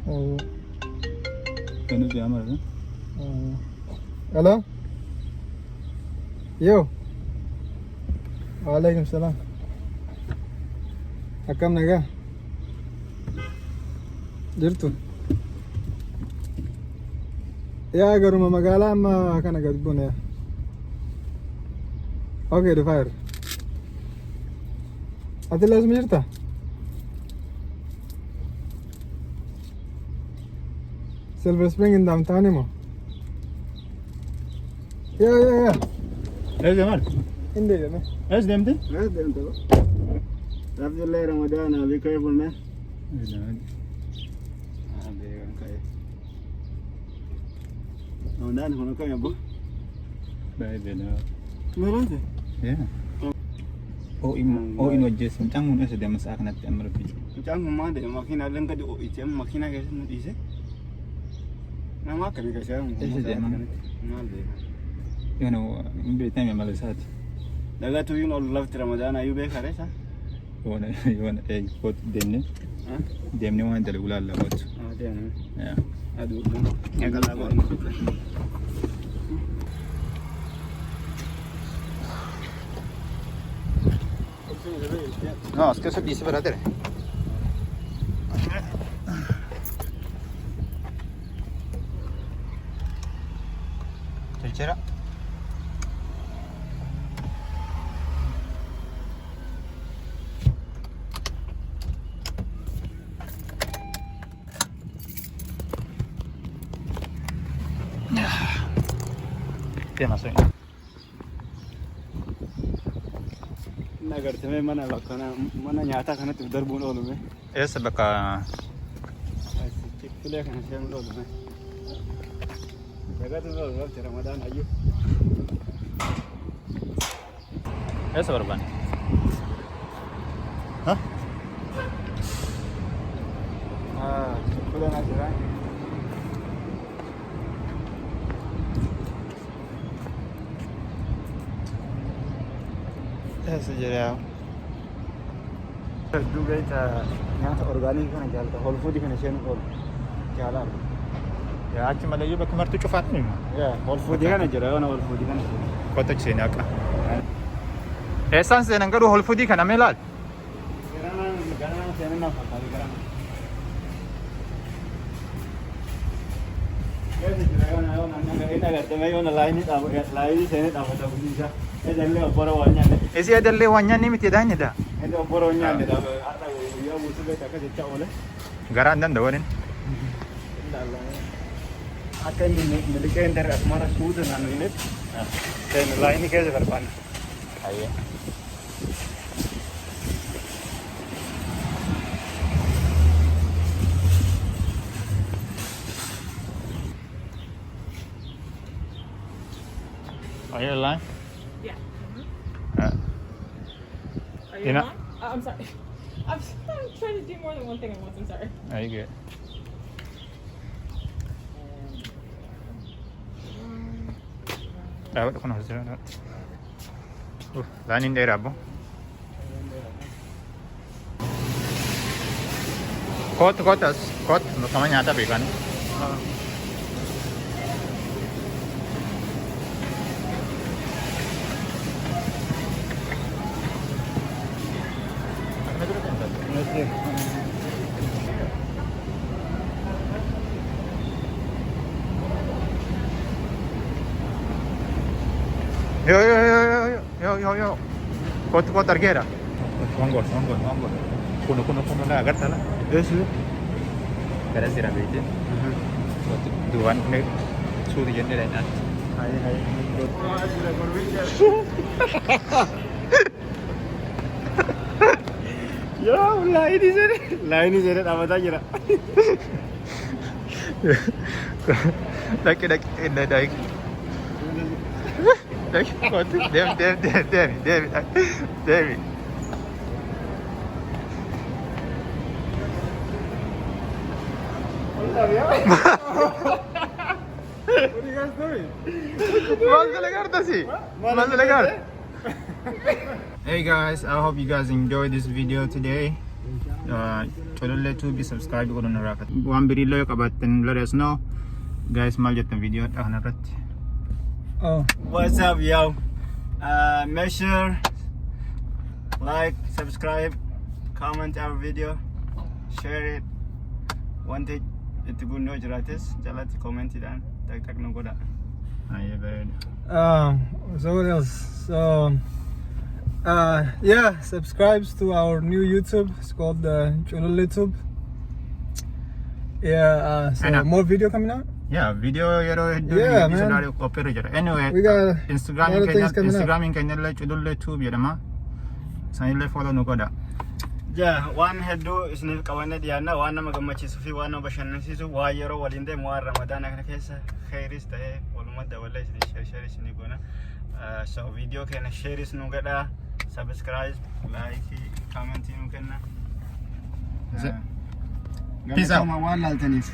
Oh. Kanu dia amar kan? Hello? Yo. Waalaikumsalam. Akkam nagaa? Jirtu? Yaa garuma magaalaa amma kana gad buune. Okay, dhufaa. Ati laasuma jirta? Silver Spring in downtown mo? Yeah. Ez Jamal. Hindi yan eh. Ez demti? Yes, them too. Alhamdulillah, Ramadan, be careful, man. Ramadan, hono kaya bu? Baik bela. Meron sih. Ya. Oh in wajah sencang mungkin sudah masak nanti amar pi. Macam mana deh, makina lengkap di OICM, makina kayak nanti sih. Nama kali kasih orang. Ngal deh. You know, in Britain yang malas hati. Daga tu yun all love Ramadan, ayu be kare sa? You want egg pot demne? Demne wana dari ular lawat. Dia ni. Ya. Aduh, yang kalau aku No, es que eso dice verdad. Tercera. Dia masuk. Nagar cuma mana lakana, mana nyata kana tu darbun olu me. Ya sebab Cik tu kana siang olu me. Daga tu love Ramadan ayu. ya seberapa? Hah? Kuda na sira. Ya sejarah. Duga ita nyata organik kana jalta whole food kana siang olu. Jalan. Ya aci malah juga kemarin tu cufat ni. Ya, whole food kana jara, whole food kana. Kota sini akak. Esan senang kadu whole food kan amelal. Garang senen na fakali garang. Ya jara na yo nang ita garte me yo na lain senen ta bata bisa. Dalle opora wanya ne. Esi adalah wanyan ni mesti dah ni dah. Ede opora wanya ne da ata yo busu be ta ka jecha ole. Garan dan dawarin. Akan milikan dari asmara sudah nanu ini. Dan lain ini kayak berpan. Aye. Are you alive? Yeah. Uh, Are You're you not- on? I'm sorry. I'm trying to do more than one thing at once. I'm sorry. are you good? Dapat aku nak hasil. Lain daerah apa? Kot, sama nyata bekan. Yo. Kot argera. Wanggol. Kuno na agar tala. Yes. Kada sira bete. Duan ne sudi jende lain. Hai. Ya, lain ini seret apa tak kira? Dak indah dak. Dak kot dem. What are you guys doing? Hey guys, I hope you guys enjoyed this video today. channel to be subscribe ko na rakat. One birilo yo kabatten let us know. Guys, mal jatan video ta hanarat. Oh. What's up, yo? Make sure like, subscribe, comment our video, share it. One day itu guna gratis, jalan comment dan tak nunggu dah. Yeah, very. So what else? So yeah, subscribe to our new YouTube. It's called the channel YouTube. Yeah, so more video coming out. Yeah, video yero Yeah, man. Anyway, We got Instagram a lot of things coming up. Instagram kanya la chudul YouTube yera ma. Sa ile follow no koda. Ja, waan hedduu isiniif qabanne dhiyaanna waan nama gammachiisuu fi waan nama bashannansiisu waa yeroo waliin deemu waan ramadaana kana keessa khairis ta'ee walumaa dabalee isin share isinii goona. So video keenya shareis nu godhaa, subscribe, like, comment nu kenna. Peace out. Waan laaltaniif.